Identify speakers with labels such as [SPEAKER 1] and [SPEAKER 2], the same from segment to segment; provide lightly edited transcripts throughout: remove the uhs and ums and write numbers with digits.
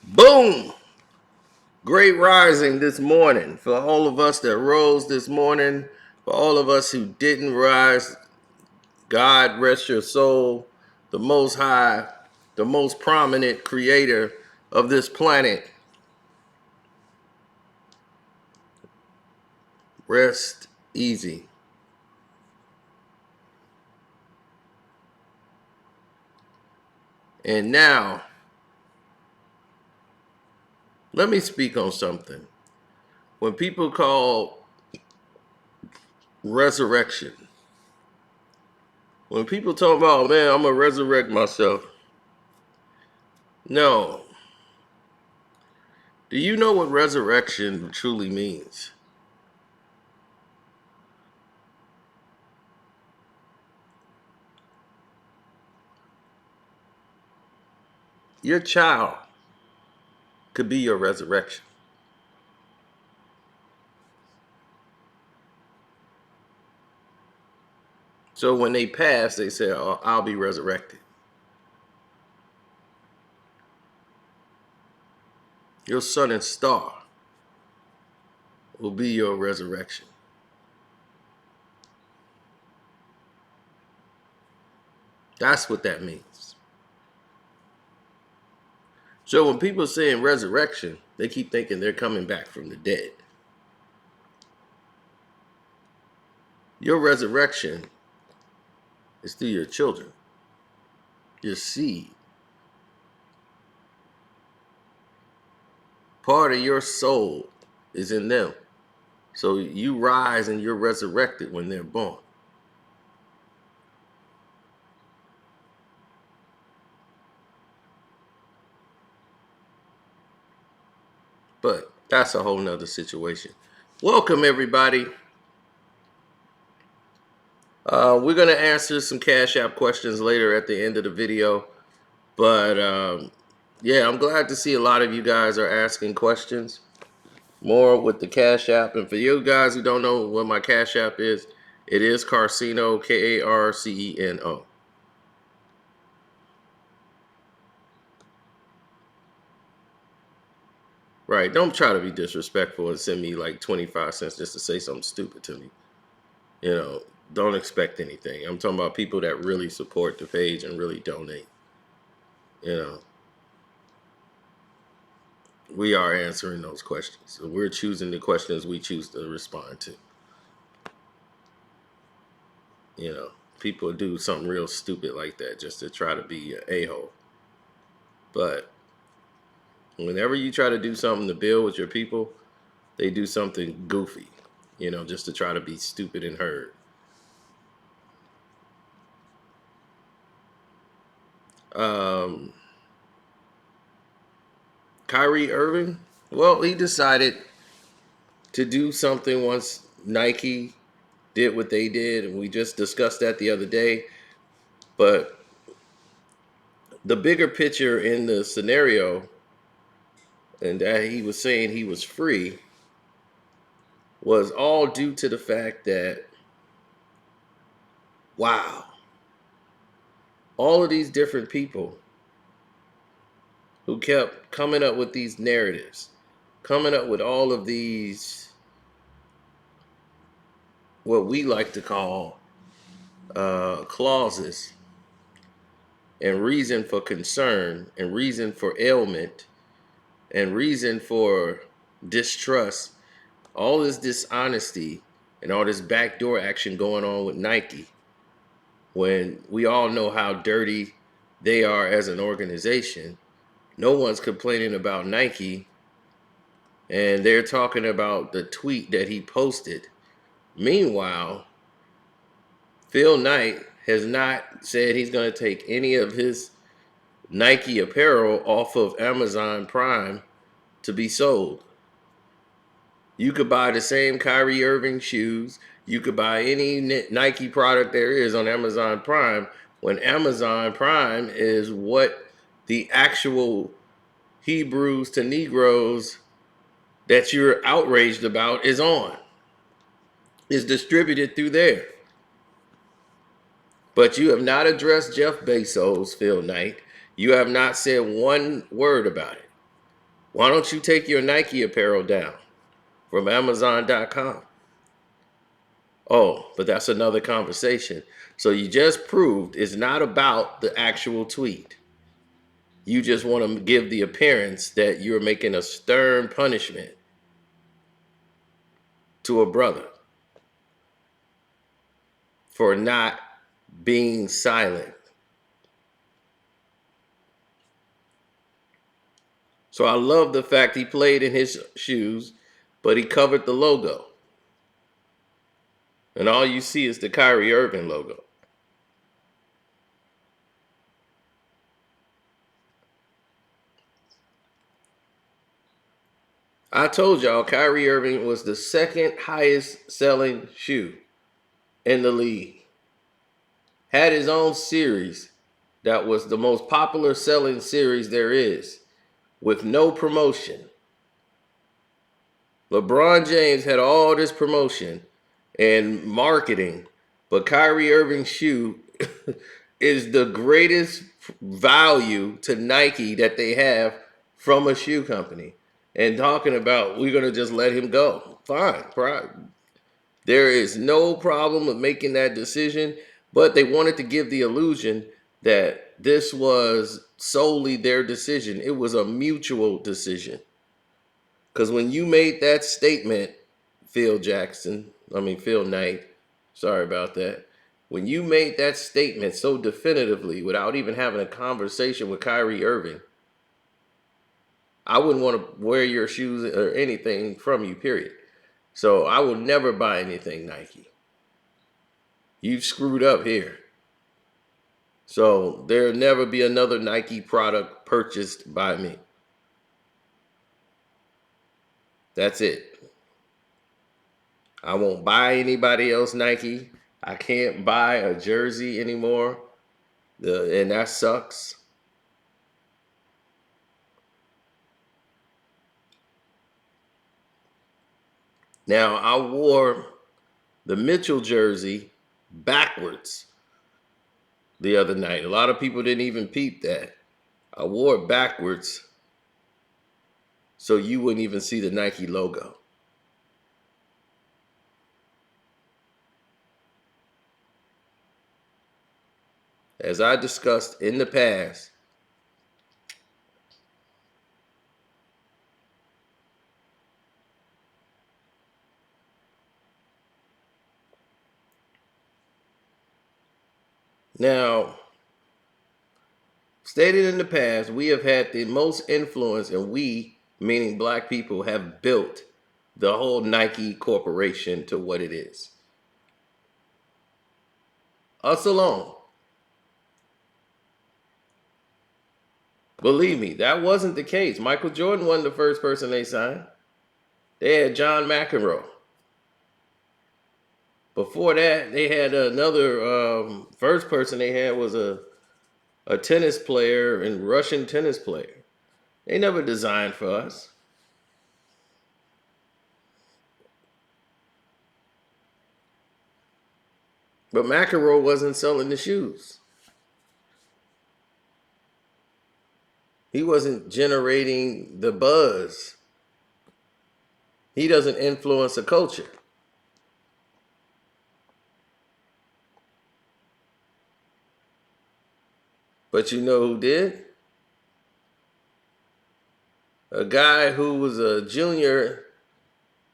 [SPEAKER 1] Boom! Great rising this morning. For all of us that rose this morning, for all of us who didn't rise, God rest your soul. The Most High, the most prominent creator of this planet, rest easy. And now, let me speak on something. When people call resurrection, when people talk about, man, I'm going to resurrect myself. No. Do you know what resurrection truly means? Your child could be your resurrection. So when they pass, they say, oh, I'll be resurrected. Your sun and star will be your resurrection. That's what that means. So when people saying resurrection, they keep thinking they're coming back from the dead. Your resurrection is through your children, your seed. Part of your soul is in them. So you rise and you're resurrected when they're born. But that's a whole nother situation. Welcome, everybody. We're going to answer some Cash App questions later at the end of the video. But yeah, I'm glad to see a lot of you guys are asking questions. More with the Cash App. And for you guys who don't know what my Cash App is, it is Carceno, Karceno. Right. Don't try to be disrespectful and send me like 25 cents just to say something stupid to me. You know, don't expect anything. I'm talking about people that really support the page and really donate. You know, we are answering those questions. So we're choosing the questions we choose to respond to. You know, people do something real stupid like that just to try to be an a-hole. But whenever you try to do something to build with your people, they do something goofy, you know, just to try to be stupid and heard. Um, Kyrie Irving, well, he decided to do something once Nike did what they did, and we just discussed that the other day. But the bigger picture in the scenario, and that he was saying he was free, was all due to the fact that, wow, all of these different people who kept coming up with these narratives, coming up with all of these, what we like to call clauses and reason for concern and reason for ailment and reason for distrust, all this dishonesty and all this backdoor action going on with Nike, when we all know how dirty they are as an organization. No one's complaining about Nike, and they're talking about the tweet that he posted. Meanwhile, Phil Knight has not said he's going to take any of his Nike apparel off of Amazon Prime to be sold. You could buy the same Kyrie Irving shoes. You could buy any Nike product there is on Amazon Prime, when Amazon Prime is what the actual Hebrews to Negroes that you're outraged about is on. Is distributed through there. But you have not addressed Jeff Bezos, Phil Knight. You have not said one word about it. Why don't you take your Nike apparel down from Amazon.com? Oh, but that's another conversation. So you just proved it's not about the actual tweet. You just want to give the appearance that you're making a stern punishment to a brother for not being silent. So I love the fact he played in his shoes, but he covered the logo. And all you see is the Kyrie Irving logo. I told y'all Kyrie Irving was the second highest selling shoe in the league. Had his own series that was the most popular selling series there is with no promotion. LeBron James had all this promotion and marketing, but Kyrie Irving's shoe is the greatest value to Nike that they have from a shoe company. And talking about we're gonna just let him go. Fine. There is no problem with making that decision, but they wanted to give the illusion that this was solely their decision. It was a mutual decision. Because when you made that statement, Phil Knight, sorry about that. When you made that statement so definitively without even having a conversation with Kyrie Irving, I wouldn't want to wear your shoes or anything from you, period. So I will never buy anything Nike. You've screwed up here. So there'll never be another Nike product purchased by me. That's it. I won't buy anybody else Nike. I can't buy a jersey anymore. And that sucks. Now, I wore the Mitchell jersey backwards the other night. A lot of people didn't even peep that. I wore it backwards so you wouldn't even see the Nike logo. As I discussed in the past, now, stated in the past, we have had the most influence, and we, meaning black people, have built the whole Nike corporation to what it is. Us alone. Believe me, that wasn't the case. Michael Jordan wasn't the first person they signed. They had John McEnroe. Before that, they had another first person they had was a tennis player and Russian tennis player. They never designed for us. But McEnroe wasn't selling the shoes. He wasn't generating the buzz. He doesn't influence the culture. But you know who did? A guy who was a junior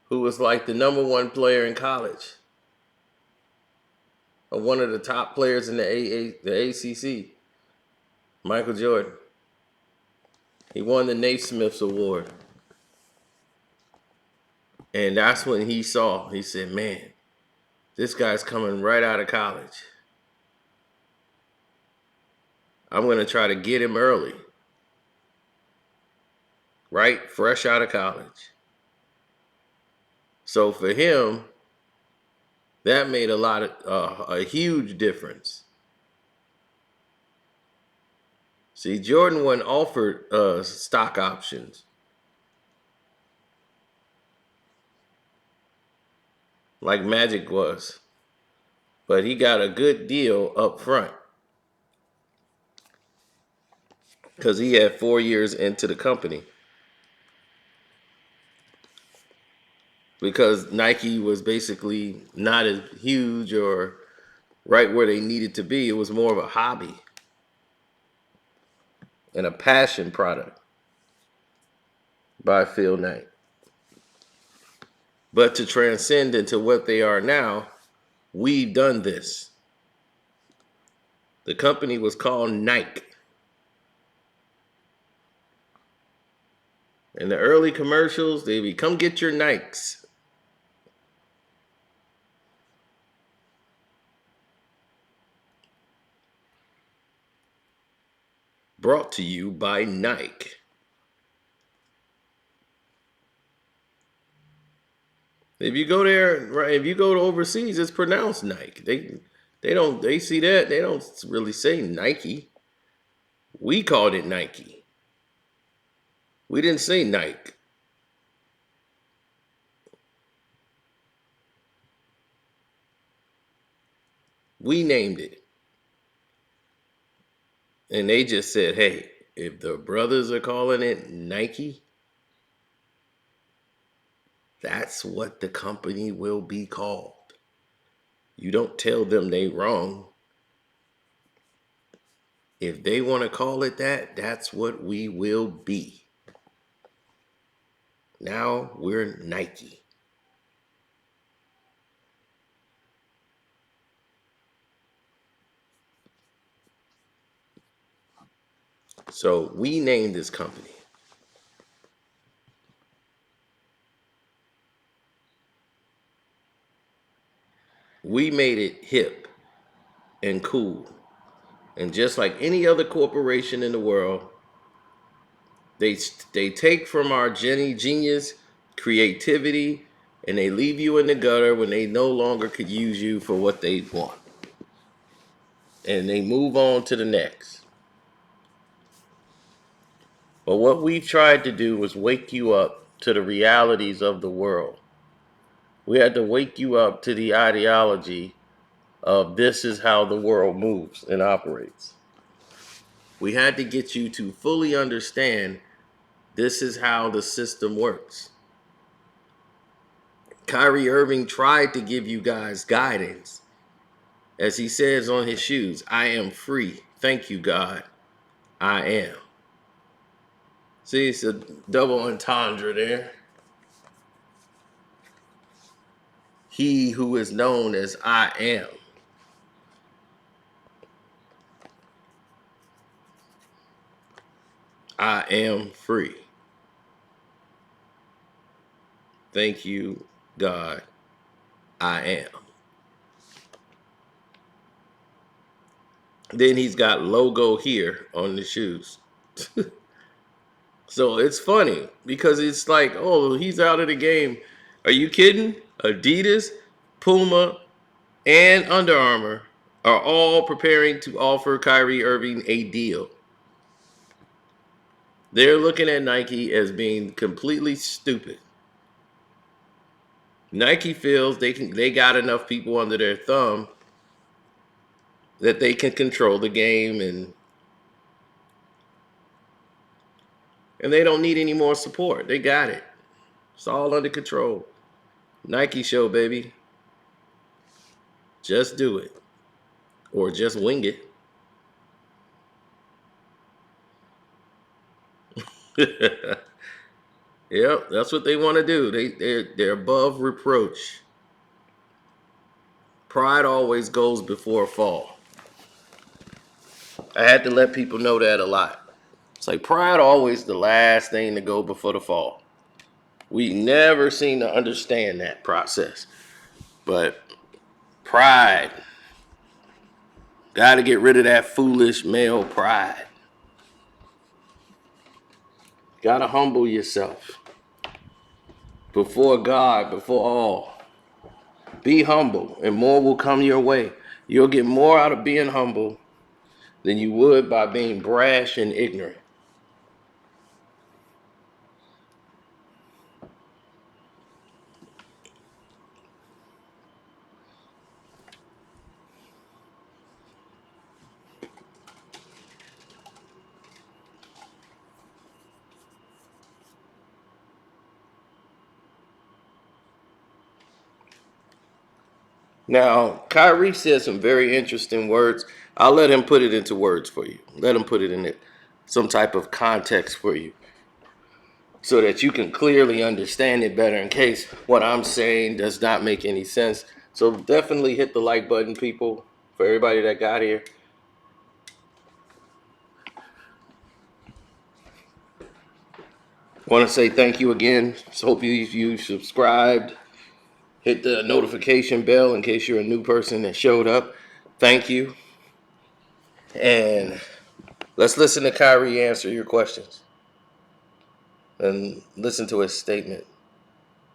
[SPEAKER 1] who was like the number one player in college. One of the top players in the ACC, Michael Jordan. He won the Naismith's Award. And that's when he said, man, this guy's coming right out of college. I'm going to try to get him early. Right? Fresh out of college. So for him, that made a huge difference. See, Jordan wasn't offered stock options like Magic was, but he got a good deal up front because he had 4 years into the company. because Nike was basically not as huge or right where they needed to be. It was more of a hobby and a passion product by Phil Knight. But to transcend into what they are now, we've done this. The company was called Nike. In the early commercials, they'd be, come get your Nikes. Brought to you by Nike. If you go there, right? If you go to overseas, it's pronounced Nike. They see that, they don't really say Nike. We called it Nike. We didn't say Nike. We named it. And they just said, hey, if the brothers are calling it Nike, that's what the company will be called. You don't tell them they wrong. If they want to call it that, that's what we will be. Now we're Nike. So we named this company. We made it hip and cool. And just like any other corporation in the world, they take from our genius, creativity, and they leave you in the gutter when they no longer could use you for what they want. And they move on to the next. But what we've tried to do was wake you up to the realities of the world. We had to wake you up to the ideology of this is how the world moves and operates. We had to get you to fully understand this is how the system works. Kyrie Irving tried to give you guys guidance. As he says on his shoes, I am free. Thank you, God. I am. See, it's a double entendre there. He who is known as I am. I am free. Thank you, God. I am. Then he's got logo here on the shoes. So it's funny because it's like, oh, he's out of the game. Are you kidding? Adidas, Puma, and Under Armour are all preparing to offer Kyrie Irving a deal. They're looking at Nike as being completely stupid. Nike feels they got enough people under their thumb that they can control the game and they don't need any more support. They got it. It's all under control. Nike show, baby. Just do it. Or just wing it. Yep, that's what they want to do. They're above reproach. Pride always goes before a fall. I had to let people know that a lot. It's like pride always the last thing to go before the fall. We never seem to understand that process. But pride, got to get rid of that foolish male pride. Got to humble yourself before God, before all. Be humble and more will come your way. You'll get more out of being humble than you would by being brash and ignorant. Now, Kyrie said some very interesting words. I'll let him put it into words for you. Let him put it in some type of context for you so that you can clearly understand it better in case what I'm saying does not make any sense. So definitely hit the like button, people, for everybody that got here. Want to say thank you again. So hope you subscribed. Hit the notification bell in case you're a new person that showed up. Thank you. And let's listen to Kyrie answer your questions and listen to his statement,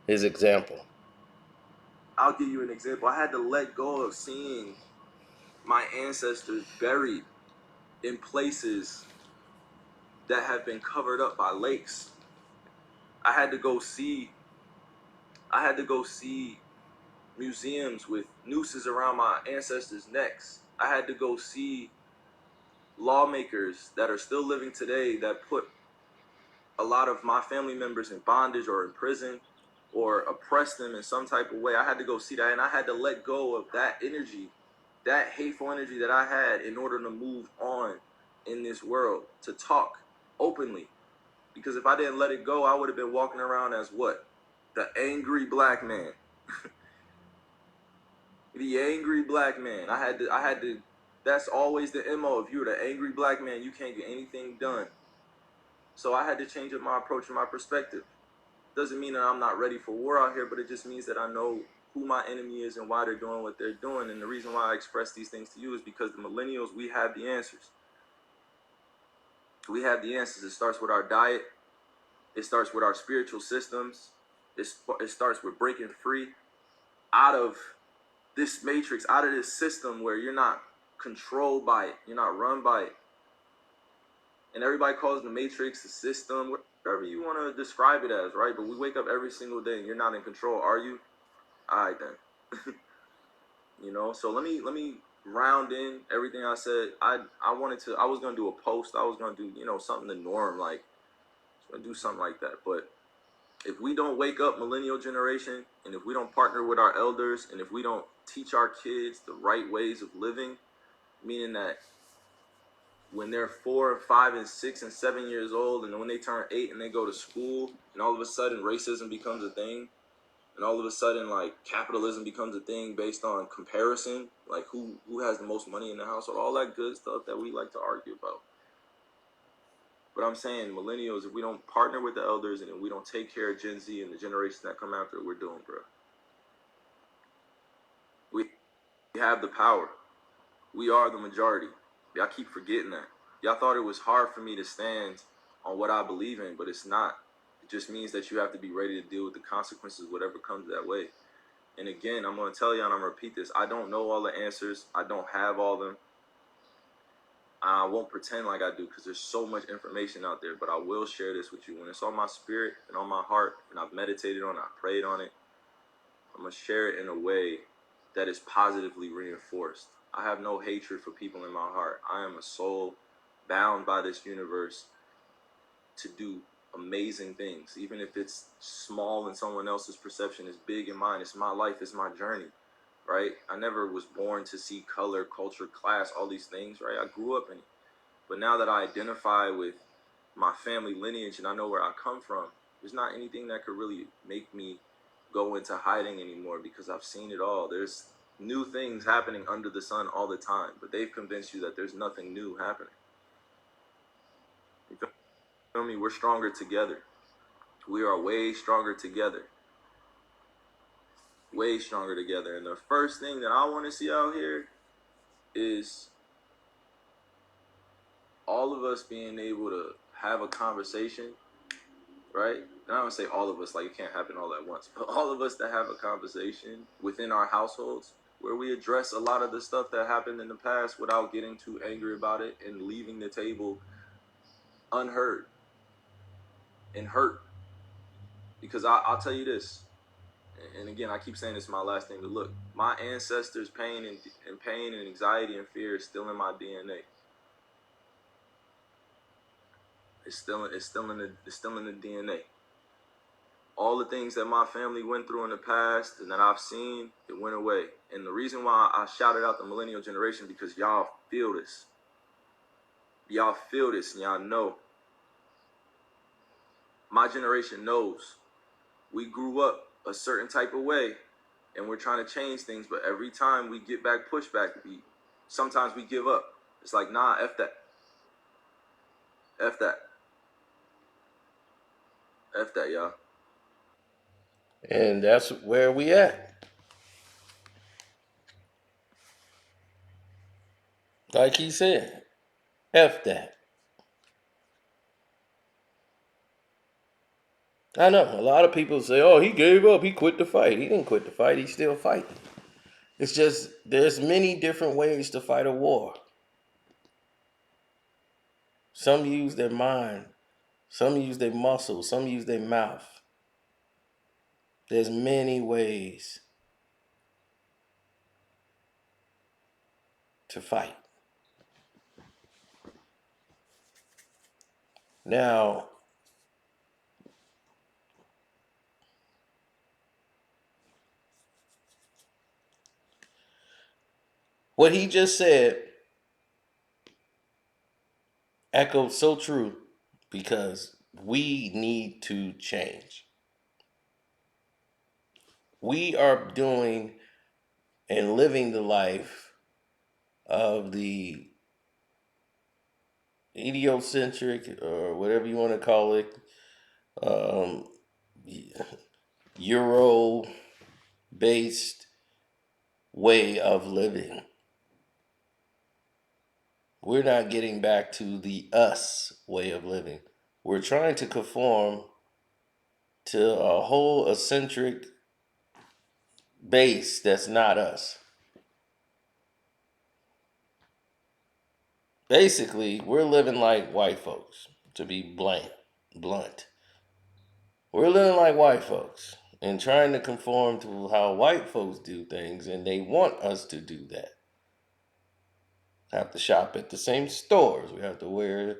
[SPEAKER 1] his example.
[SPEAKER 2] I'll give you an example. I had to let go of seeing my ancestors buried in places that have been covered up by lakes. I had to go see museums with nooses around my ancestors' necks. I had to go see lawmakers that are still living today that put a lot of my family members in bondage or in prison or oppressed them in some type of way. I had to go see that, and I had to let go of that energy, that hateful energy that I had, in order to move on in this world, to talk openly. Because if I didn't let it go, I would have been walking around as what? The angry black man. The angry black man. I had to, that's always the MO. If you're the angry black man, you can't get anything done. So I had to change up my approach and my perspective. Doesn't mean that I'm not ready for war out here, but it just means that I know who my enemy is and why they're doing what they're doing. And the reason why I express these things to you is because the millennials, we have the answers. We have the answers. It starts with our diet. It starts with our spiritual systems. It starts with breaking free out of this matrix, out of this system where you're not controlled by it. You're not run by it. And everybody calls the matrix, the system, whatever you want to describe it as, right? But we wake up every single day and you're not in control, are you? All right, then. You know, so let me round in everything I said. I was gonna do a post. I was gonna do, something the norm, like I was gonna do something like that. But if we don't wake up, millennial generation, and if we don't partner with our elders, and if we don't teach our kids the right ways of living, meaning that when they're 4, 5, and 6, and 7 years old, and when they turn 8 and they go to school, and all of a sudden racism becomes a thing, and all of a sudden like capitalism becomes a thing based on comparison, like who has the most money in the household, all that good stuff that we like to argue about. But I'm saying, millennials, if we don't partner with the elders and if we don't take care of Gen Z and the generation that come after, we're doomed, bro. We have the power. We are the majority. Y'all keep forgetting that. Y'all thought it was hard for me to stand on what I believe in, but it's not. It just means that you have to be ready to deal with the consequences, whatever comes that way. And again, I'm going to tell you, and I'm going to repeat this. I don't know all the answers. I don't have all of them. I won't pretend like I do, because there's so much information out there, but I will share this with you. When it's on my spirit and on my heart, and I've meditated on it, I prayed on it, I'm going to share it in a way that is positively reinforced. I have no hatred for people in my heart. I am a soul bound by this universe to do amazing things. Even if it's small in someone else's perception, it's big in mine. It's my life, it's my journey, right? I never was born to see color, culture, class, all these things, right? I grew up in it. But now that I identify with my family lineage and I know where I come from, there's not anything that could really make me go into hiding anymore, because I've seen it all. There's new things happening under the sun all the time, but they've convinced you that there's nothing new happening. You feel me? We're stronger together. We are way stronger together. Way stronger together. And the first thing that I want to see out here is all of us being able to have a conversation, right? And I don't say all of us, like it can't happen all at once, but all of us that have a conversation within our households where we address a lot of the stuff that happened in the past without getting too angry about it and leaving the table unheard and hurt. Because I'll tell you this, and again, I keep saying this is my last thing, but look, my ancestors' pain and anxiety and fear is still in my DNA. It's still in the DNA. all the things that my family went through in the past and that I've seen, it went away. And the reason why I shouted out the millennial generation, because y'all feel this. Y'all feel this and y'all know. My generation knows. We grew up a certain type of way and we're trying to change things, but every time we get back pushback, sometimes we give up. It's like, nah, F that. F that. F that, y'all.
[SPEAKER 1] And that's where we at. Like he said, F that. I know a lot of people say, "Oh, he gave up. He quit the fight." He didn't quit the fight. He's still fighting. It's just there's many different ways to fight a war. Some use their mind. Some use their muscles. Some use their mouth. There's many ways to fight. Now, what he just said echoed so true because we need to change. We are doing and living the life of the idiocentric or whatever you want to call it, um, Euro based way of living. We're not getting back to the us way of living. We're trying to conform to a whole eccentric base that's not us. Basically, we're living like white folks, to be blunt. We're living like white folks and trying to conform to how white folks do things, and they want us to do that. Have to shop at the same stores. We have to wear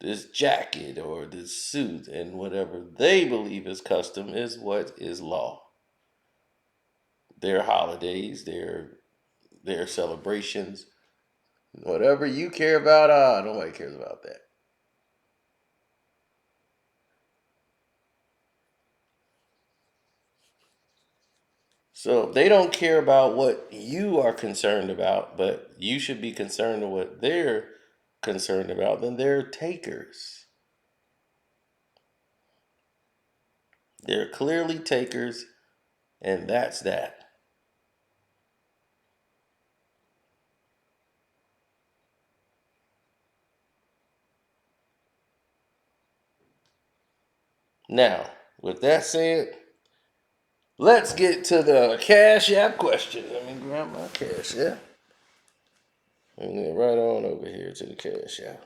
[SPEAKER 1] this jacket or this suit, and whatever they believe is custom is what is law. Their holidays, their celebrations, whatever you care about, nobody cares about that. So if they don't care about what you are concerned about, but you should be concerned with what they're concerned about, then they're takers. They're clearly takers, and that's that. Now, with that said, let's get to the Cash App question. Let me grab my Cash App. And get right on over here to the Cash App.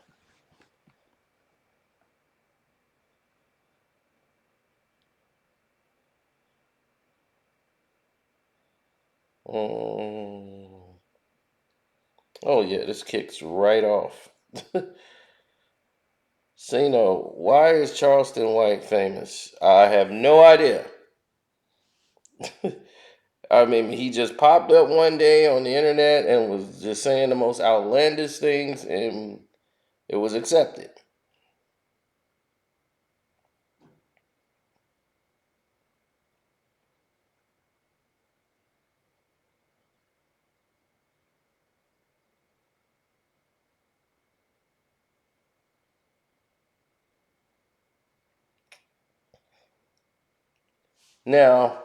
[SPEAKER 1] Um, oh yeah, this kicks right off. Sino, why is Charleston White famous? I have no idea. I mean, he just popped up one day on the internet and was just saying the most outlandish things, and it was accepted. Now,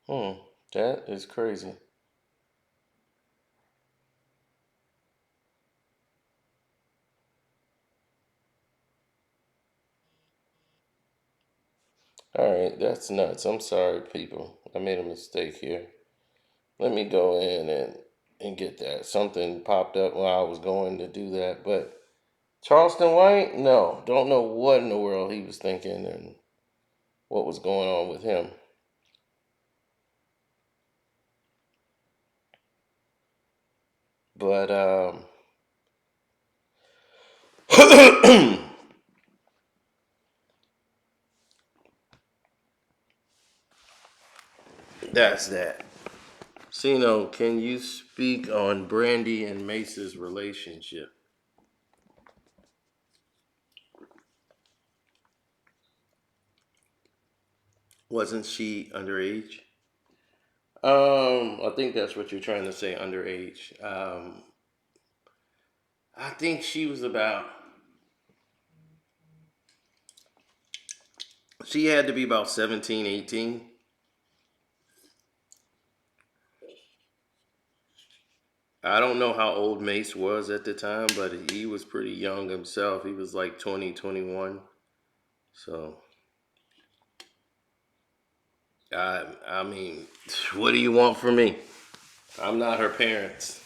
[SPEAKER 1] hmm, that is crazy. All right, that's nuts. I'm sorry, people. I made a mistake here. Let me go in and get that. Something popped up while I was going to do that, but Charleston White? No, don't know what in the world he was thinking and what was going on with him. But that's that. Sino, can you speak on Brandy and Mace's relationship? Wasn't she underage? I think that's what you're trying to say, underage. I think she was about. She had to be about 17, 18. I don't know how old Mace was at the time, but he was pretty young himself. He was like 20, 21. So, I mean, what do you want from me? I'm not her parents.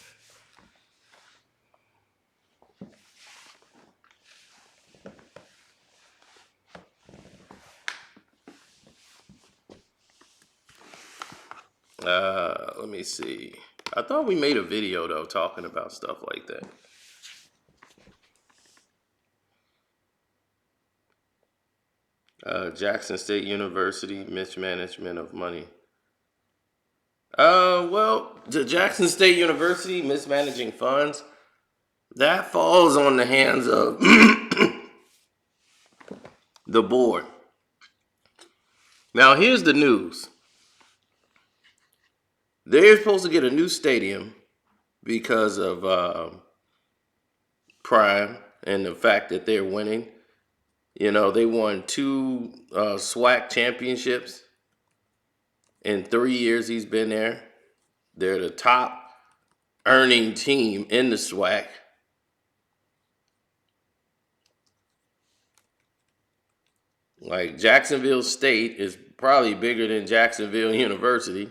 [SPEAKER 1] Let me see. I thought we made a video though talking about stuff like that. Jackson State University mismanagement of money. Well, the Jackson State University mismanaging funds that falls on the hands of the board. Now, here's the news. They're supposed to get a new stadium because of Prime and the fact that they're winning. You know, they won two SWAC championships in 3 years he's been there. They're the top earning team in the SWAC. Like Jacksonville State is probably bigger than Jacksonville University.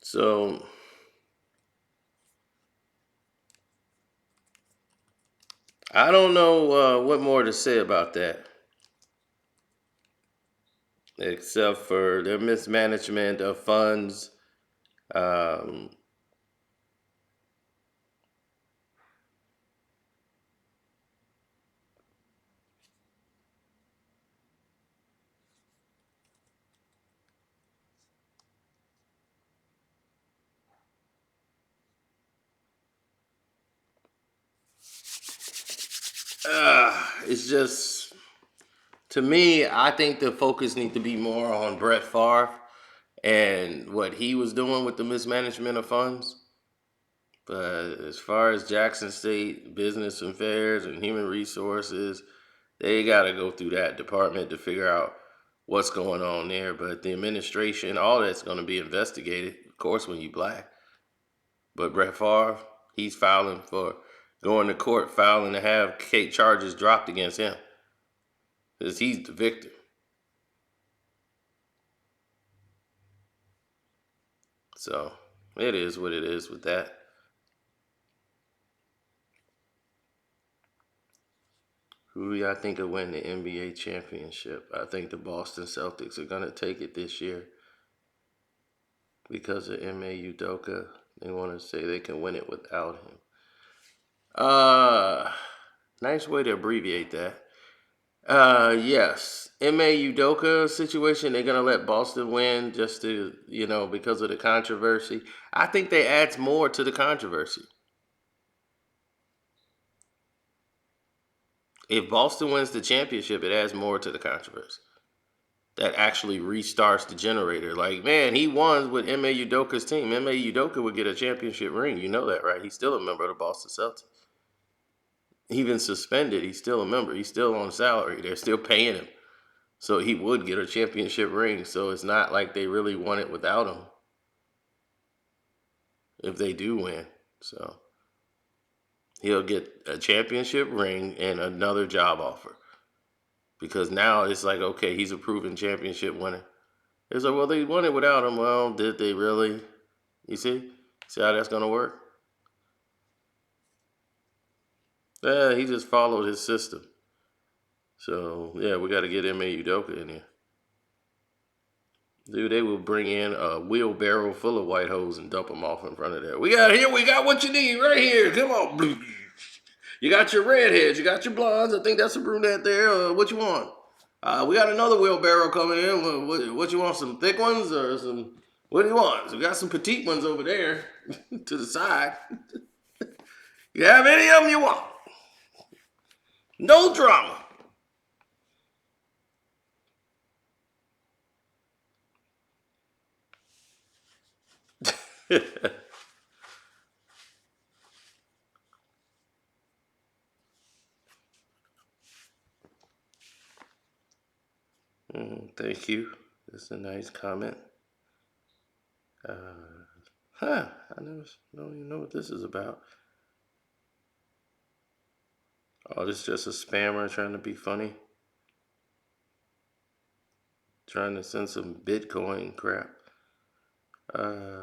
[SPEAKER 1] So I don't know what more to say about that, except for their mismanagement of funds. Um, it's just, to me, I think the focus needs to be more on Brett Favre and what he was doing with the mismanagement of funds. But as far as Jackson State business affairs and human resources, they got to go through that department to figure out what's going on there. But the administration, all that's going to be investigated, of course, when you black. But Brett Favre, he's filing for going to court, filing to have charges dropped against him because he's the victim. So it is what it is with that. Who do y'all think will win the NBA championship? I think the Boston Celtics are going to take it this year because of Ime Udoka. They want to say they can win it without him. Uh, Nice way to abbreviate that. Yes. Ime Udoka situation, they're gonna let Boston win just to, because of the controversy. I think they adds more to the controversy. If Boston wins the championship, it adds more to the controversy. That actually restarts the generator. Like, man, he won with Ime Udoka's team. Ime Udoka would get a championship ring. You know that, right? He's still a member of the Boston Celtics. Even suspended, he's still a member. He's still on salary. They're still paying him. So he would get a championship ring. So it's not like they really won it without him if they do win. So he'll get a championship ring and another job offer. because now it's like, okay, he's a proven championship winner. It's like, well, they won it without him. Well, did they really? You see how that's gonna work? Yeah, he just followed his system. So yeah, we got to get Ime Udoka in here. Dude, they will bring in a wheelbarrow full of white hoes and dump them off in front of there. We got what you need right here. Come on. You got your redheads, you got your blondes. I think that's a brunette there. What you want? We got another wheelbarrow coming in. What you want? Some thick ones or some? What do you want? So we got some petite ones over there to the side. You have any of them you want? No drama. Thank you. That's a nice comment. Uh, I don't even know what this is about. Oh, this is just a spammer trying to be funny. Trying to send some Bitcoin crap. Uh,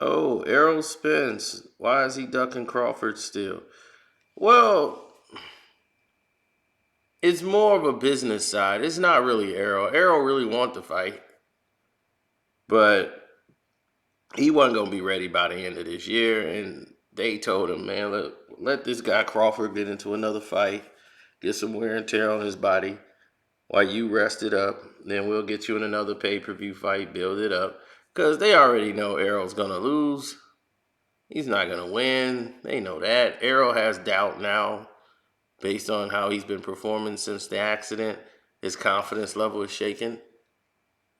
[SPEAKER 1] oh, Errol Spence. Why is he ducking Crawford still? Well, it's more of a business side. It's not really Errol. Errol really want to fight, but he wasn't gonna be ready by the end of this year. And they told him, man, let this guy Crawford get into another fight, get some wear and tear on his body while you rest it up. Then we'll get you in another pay-per-view fight, build it up. Because they already know Errol's going to lose. He's not going to win. They know that. Errol has doubt now based on how he's been performing since the accident. His confidence level is shaken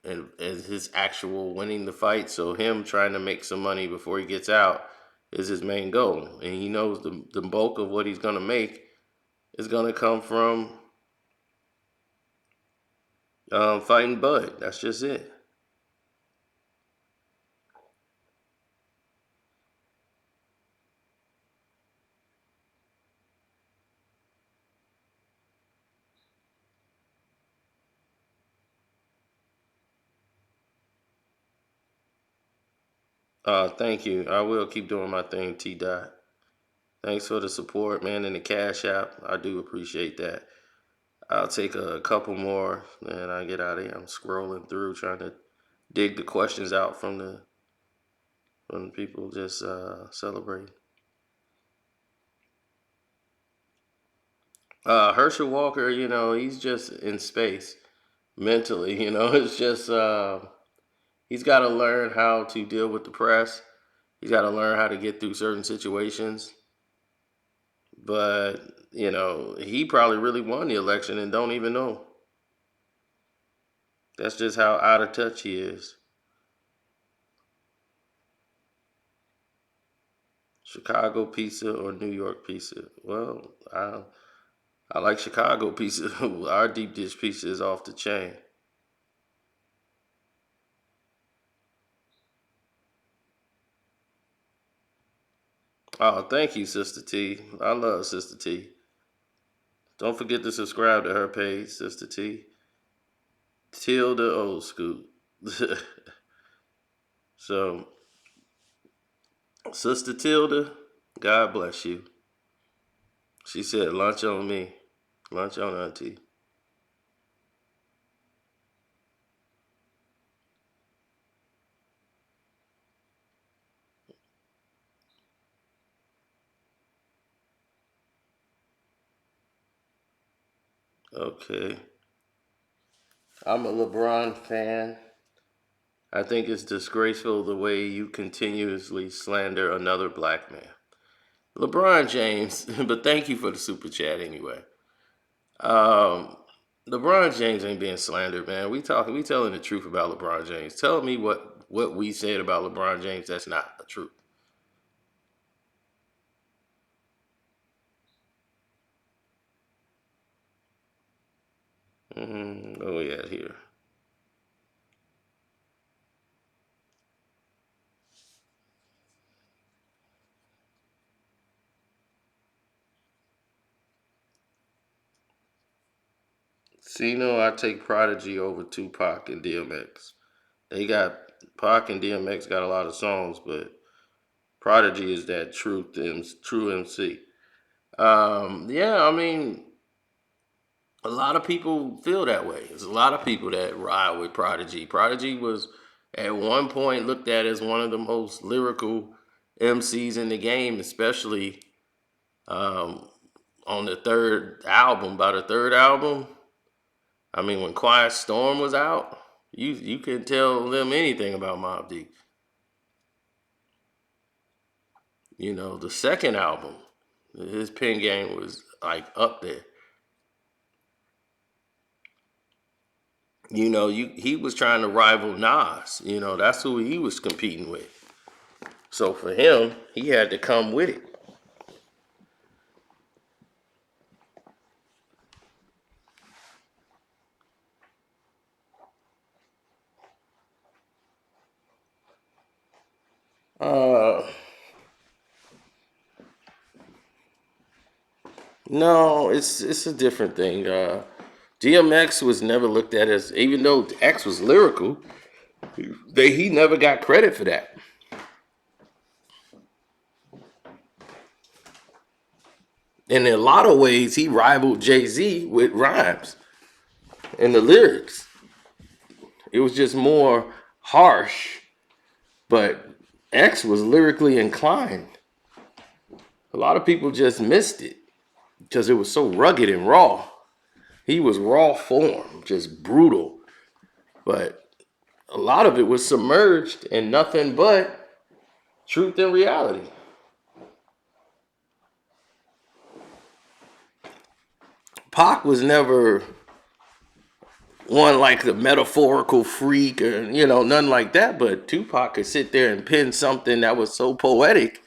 [SPEAKER 1] and his actual winning the fight. So him trying to make some money before he gets out is his main goal. And he knows the bulk of what he's going to make is going to come from fighting Bud. That's just it. Thank you. I will keep doing my thing, T Dot. Thanks for the support, man, and the Cash App. I do appreciate that. I'll take a couple more, and I get out of here. I'm scrolling through trying to dig the questions out from the people just celebrating. Herschel Walker, he's just in space mentally. It's just he's got to learn how to deal with the press. He's got to learn how to get through certain situations. But, he probably really won the election and don't even know. That's just how out of touch he is. Chicago pizza or New York pizza? Well, I like Chicago pizza. Our deep dish pizza is off the chain. Oh, thank you, Sister T. I love Sister T. Don't forget to subscribe to her page, Sister T. Tilda Old School. So, Sister Tilda, God bless you. She said, lunch on me. Lunch on Auntie. Okay. I'm a LeBron fan. I think it's disgraceful the way you continuously slander another black man. LeBron James, but thank you for the super chat anyway. Um, LeBron James ain't being slandered, man. We telling the truth about LeBron James. Tell me what we said about LeBron James that's not the truth. Oh yeah, here. See, I take Prodigy over Tupac and DMX. They got Pac and DMX got a lot of songs, but Prodigy is that true MC. Yeah, I mean, a lot of people feel that way. There's a lot of people that ride with Prodigy. Prodigy was at one point looked at as one of the most lyrical MCs in the game, especially um, on the third album. By the third album, I mean, when Quiet Storm was out, you couldn't tell them anything about Mobb Deep. The second album, his pen game was like up there. He was trying to rival Nas. That's who he was competing with. So for him, he had to come with it. Uh, no, it's a different thing. DMX was never looked at as, even though X was lyrical, he never got credit for that. And in a lot of ways, he rivaled Jay-Z with rhymes and the lyrics. It was just more harsh, but X was lyrically inclined. A lot of people just missed it because it was so rugged and raw. He was raw form, just brutal. But a lot of it was submerged in nothing but truth and reality. Pac was never one like the metaphorical freak or, nothing like that. But Tupac could sit there and pen something that was so poetic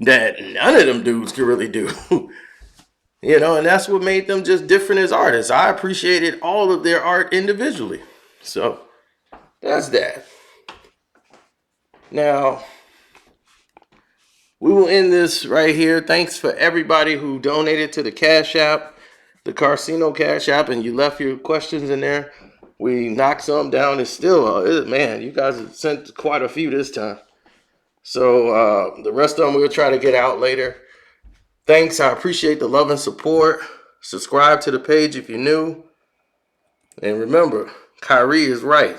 [SPEAKER 1] that none of them dudes could really do. And that's what made them just different as artists. I appreciated all of their art individually. So that's that. Now, we will end this right here. Thanks for everybody who donated to the Cash App, the Carcino Cash App, and you left your questions in there. We knocked some down. It's still, man, you guys have sent quite a few this time. So the rest of them we'll try to get out later. Thanks. I appreciate the love and support. Subscribe to the page if you're new. And remember, Kyrie is right.